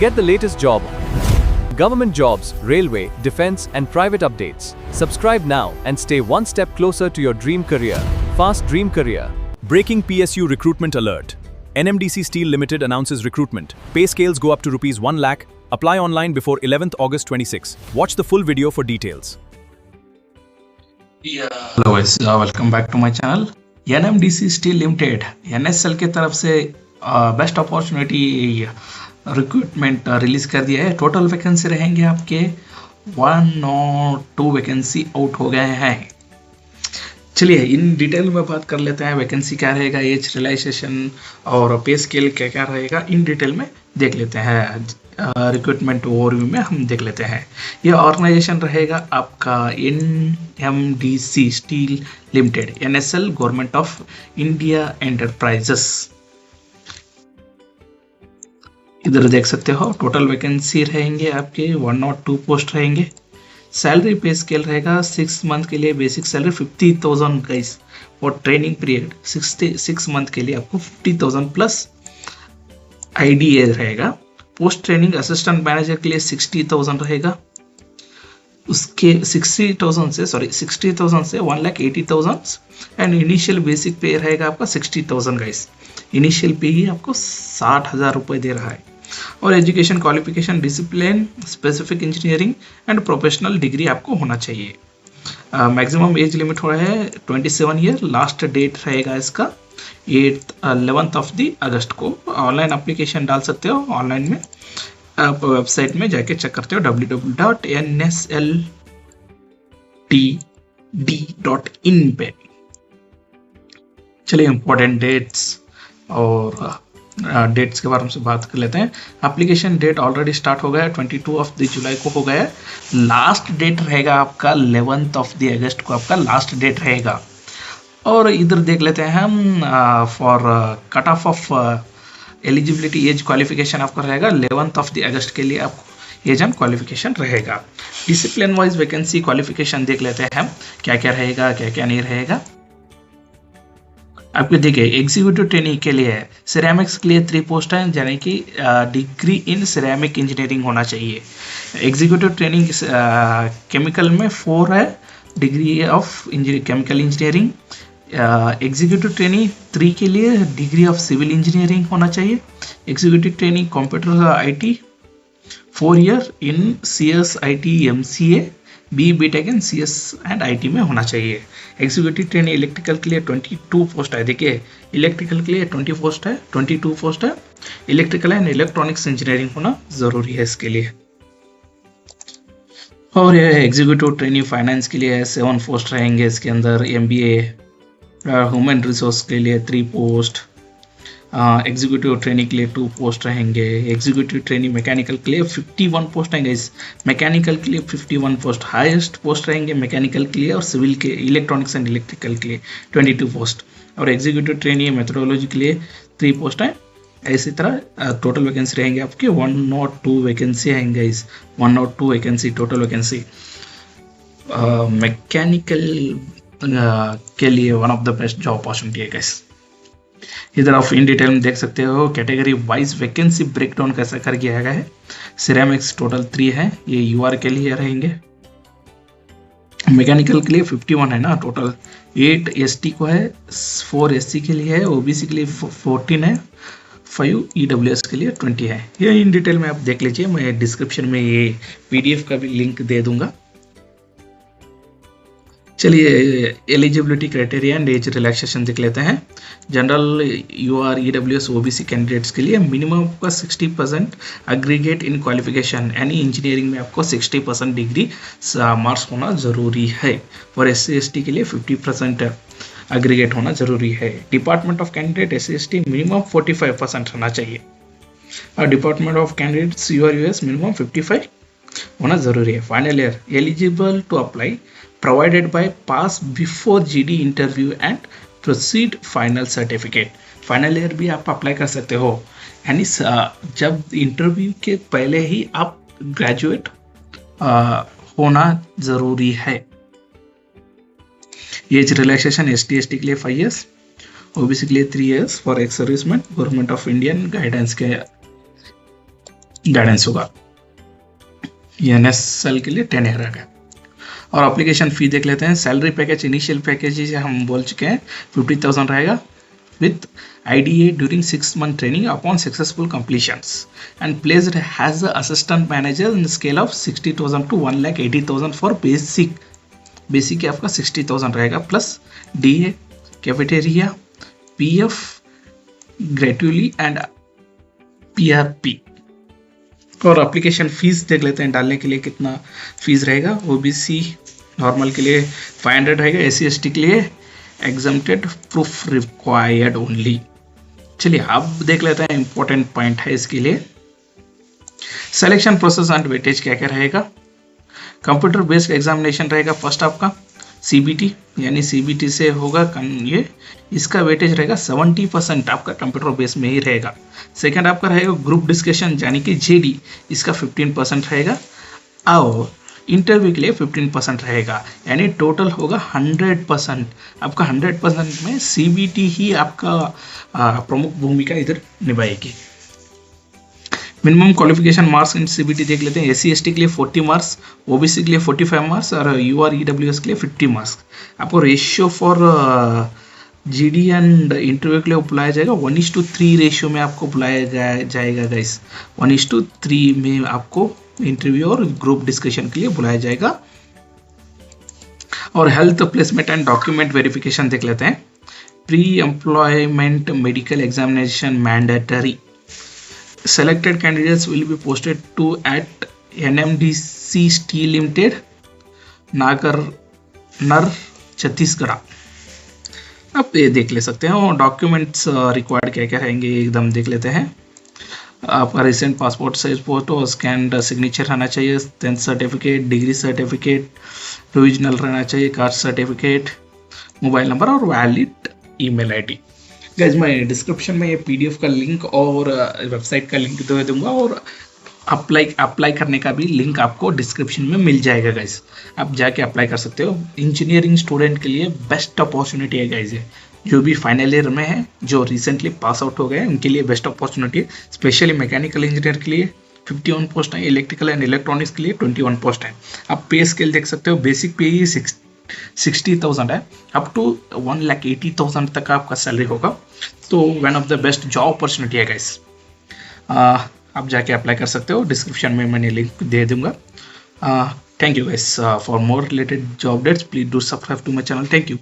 Get the latest job, government jobs, railway, defense, and private updates. Subscribe now and stay one step closer to your dream career. Fast Dream Career. Breaking PSU recruitment alert. NMDC Steel Limited announces recruitment. Pay scales go up to rupees 1 lakh. Apply online before 11th August 26. Watch the full video for details. Hello guys, welcome back to my channel. NMDC steel limited NSL के तरफ से best opportunity recruitment release कर दिया है। Total vacancy रहेंगे आपके 102 vacancy out हो गए हैं। चलिए इन डिटेल में बात कर लेते हैं। वैकेंसी क्या रहेगा, एज रियलाइजेशन और पे स्केल क्या क्या रहेगा, इन डिटेल में देख लेते हैं। रिक्रूटमेंट ओवरव्यू में हम देख लेते हैं। यह ऑर्गेनाइजेशन रहेगा आपका NMDC steel limited, NSL government of India enterprises. इधर देख सकते हो टोटल वैकेंसी रहेंगे आपके 102 पोस्ट रहेंगे। सैलरी पे स्केल रहेगा 6 मंथ के लिए बेसिक सैलरी 50,000 गाइस। और ट्रेनिंग पीरियड 6 मंथ के लिए आपको 50,000 प्लस IDA रहेगा। पोस्ट ट्रेनिंग असिस्टेंट मैनेजर के लिए 60,000 रहेगा। उसके 60,000 से 1,80,000 एंड इनिशियल बेसिक पे रहेगा आपका 60,000 गाइस। इनिशियल पे ही आपको 60,000 रुपये दे रहा है। और education qualification discipline specific engineering and professional degree आपको होना चाहिए। मैक्सिमम एज लिमिट हो रहा है 27 ईयर। लास्ट डेट रहेगा इसका 11th ऑफ द अगस्त को। ऑनलाइन एप्लीकेशन डाल सकते हो। ऑनलाइन में आप वेबसाइट में जाके चेक करते हो www.nsltd.in पे। चलिए इंपॉर्टेंट डेट्स और डेट्स के बारे में से बात कर लेते हैं। एप्लीकेशन डेट ऑलरेडी स्टार्ट हो गया है, 22 ऑफ द जुलाई को हो गया है। लास्ट डेट रहेगा आपका 11th ऑफ द अगस्त को आपका लास्ट डेट रहेगा। और इधर देख लेते हैं हम for cut off eligibility as qualification आपका रहेगा 11th ऑफ द अगस्त के लिए आपको एज एंड क्वालिफिकेशन रहेगा। डिसिप्लिन वाइज वैकेंसी क्वालिफिकेशन देख लेते हैं हम क्या क्या रहेगा क्या क्या नहीं रहेगा। आपको देखिए एग्जीक्यूटिव ट्रेनिंग के लिए सिरेमिक्स के लिए 3 पोस्ट है, यानी कि डिग्री इन सिरेमिक इंजीनियरिंग होना चाहिए। एग्जीक्यूटिव ट्रेनिंग केमिकल में 4 है, degree of chemical engineering. Executive training 3 के लिए डिग्री ऑफ सिविल इंजीनियरिंग होना चाहिए। Executive training computer IT 4 year in CS IT MCA BTech in CS and IT में होना चाहिए। एग्जीक्यूटिव ट्रेनिंग इलेक्ट्रिकल के लिए 22 पोस्ट है। देखिए इलेक्ट्रिकल के लिए 22 पोस्ट है। इलेक्ट्रिकल एंड इलेक्ट्रॉनिक्स इंजीनियरिंग होना जरूरी है इसके लिए। और ये एग्जीक्यूटिव ट्रेनिंग फाइनेंस के लिए 7 पोस्ट रहेंगे। इसके अंदर MBA ह्यूमन रिसोर्स के लिए 3 पोस्ट। एग्जीक्यूटिव ट्रेनिंग के लिए 2 पोस्ट रहेंगे। एग्जीक्यूटिव ट्रेनिंग मैकेनिकल के लिए 51 पोस्ट रहेंगे। इस मैकेनिकल के लिए 51 पोस्ट हाईएस्ट पोस्ट रहेंगे मैकेनिकल के लिए। और सिविल के इलेक्ट्रॉनिक्स एंड इलेक्ट्रिकल के लिए 22 पोस्ट। और एग्जीक्यूटिव ट्रेनिंग मेथोडोलॉजी के लिए 3 पोस्ट हैं। इसी तरह टोटल वैकेंसी रहेंगे आपके 102 वैकेंसी हैं इस 102 वैकेंसी टोटल वैकेंसी। मैकेनिकल के लिए one of the best job opportunity है गाइस। इधर आप इन डिटेल में देख सकते हो कैटेगरी वाइज वैकेंसी ब्रेकडाउन कैसा कर दिया गया है। सिरेमिक्स टोटल 3 है, ये UR के लिए रहेंगे। मैकेनिकल के लिए 51 है ना टोटल। 8 ST को है, 4 SC के लिए है, OBC के लिए 14 है, 5 EWS के लिए 20 है। ये इन डिटेल में आप देख लीजिए। मैं डिस्क्रिप्शन में ये PDF का भी लिंक दे दूंगा। चलिए eligibility criteria and age relaxation देख लेते हैं। General UR EWS OBC candidates के लिए मिनिमम आपका 60% एग्रीगेट इन क्वालिफिकेशन, यानी इंजीनियरिंग में आपको 60% डिग्री मार्क्स होना ज़रूरी है। और SC ST के लिए 50% एग्रीगेट होना ज़रूरी है। Department of candidate SC ST minimum 45% रहना चाहिए। और department of candidates UR US minimum 55 होना ज़रूरी है। Final year eligible to apply provided by pass before GD interview and proceed final certificate। Final year भी आप अप्लाई कर सकते हो, यानी जब इंटरव्यू के पहले ही आप ग्रेजुएट होना जरूरी है। एज रिलैक्सेशन ST ST के लिए 5 years, OBC के लिए 3 years for ex serviceman government of Indian guidance के गाइडेंस होगा। NSL के लिए 10 रहेगा। और एप्लीकेशन फी देख लेते हैं। सैलरी पैकेज, इनिशियल पैकेज हम बोल चुके हैं 50,000 रहेगा with IDA during 6 month training upon successful completions and placed as the assistant manager in scale of 60,000 to 1,80,000 for basic आपका 60,000 रहेगा plus DA, cafeteria, PF, gradually and PRP। और application fees देख लेते हैं डालने के लिए कितना फीस रहेगा। OBC नॉर्मल के लिए 500 रहेगा, SC ST के लिए एग्जम्प्टेड प्रूफ रिक्वायर्ड ओनली। चलिए अब देख लेते हैं इंपॉर्टेंट पॉइंट है इसके लिए। सिलेक्शन प्रोसेस एंड वेटेज क्या क्या रहेगा। कंप्यूटर बेस्ड एग्जामिनेशन रहेगा फर्स्ट आपका CBT, यानी CBT से होगा ये, इसका वेटेज रहेगा 70% आपका कंप्यूटर बेस में ही रहेगा। सेकंड आपका रहेगा ग्रुप डिस्कशन यानी कि JD, इसका 15% रहेगा और इंटरव्यू के लिए 15% रहेगा, यानी टोटल होगा 100%। आपका 100% में CBT ही आपका प्रमुख भूमिका इधर निभाएगी। Minimum qualification marks in CBT देख लेते हैं। SC ST के लिए 40 मार्क्स, OBC के लिए 45 मार्क्स और UR EWS के लिए 50 मार्क्स। आपको ratio for GD and interview के लिए बुलाया जाएगा 1:3 रेशियो में आपको बुलाया जाएगा गाइस। 1:3 में आपको इंटरव्यू और ग्रुप डिस्कशन के लिए बुलाया जाएगा। और health placement and document verification देख लेते हैं। Pre employment medical examination mandatory. Selected candidates will be posted to at NMDC Steel Limited, Nagarnar, Chhattisgarh. अब ये देख ले सकते हैं। और डॉक्यूमेंट्स रिक्वायर्ड क्या क्या रहेंगे एकदम देख लेते हैं। आपका recent passport size photo, scan signature रहना चाहिए, 10th certificate, degree certificate, provisional रहना चाहिए, कास्ट सर्टिफिकेट, मोबाइल नंबर और वैलिड ईमेल ID। गाइज मैं डिस्क्रिप्शन में ये PDF का लिंक और वेबसाइट का लिंक दे दूंगा और अप्लाई करने का भी लिंक आपको डिस्क्रिप्शन में मिल जाएगा गाइज। आप जाके अप्लाई कर सकते हो। इंजीनियरिंग स्टूडेंट के लिए बेस्ट अपॉर्चुनिटी है गाइज। जो भी फाइनल ईयर में है, जो रिसेंटली पास आउट हो गए, उनके लिए बेस्ट अपॉर्चुनिटी है। स्पेशली मैकेनिकल इंजीनियर के लिए 51 पोस्ट है, इलेक्ट्रिकल एंड इलेक्ट्रॉनिक्स के लिए 21 पोस्ट है। आप पे स्केल देख सकते हो। बेसिक पे ही 60,000 है, अप टू 1,80,000 तक आपका सैलरी होगा। तो one of the best job opportunity है गाइस। आप जाके अप्लाई कर सकते हो। डिस्क्रिप्शन में मैंने लिंक दे दूंगा। Thank you guys. For more related job updates please do subscribe to my channel. Thank you.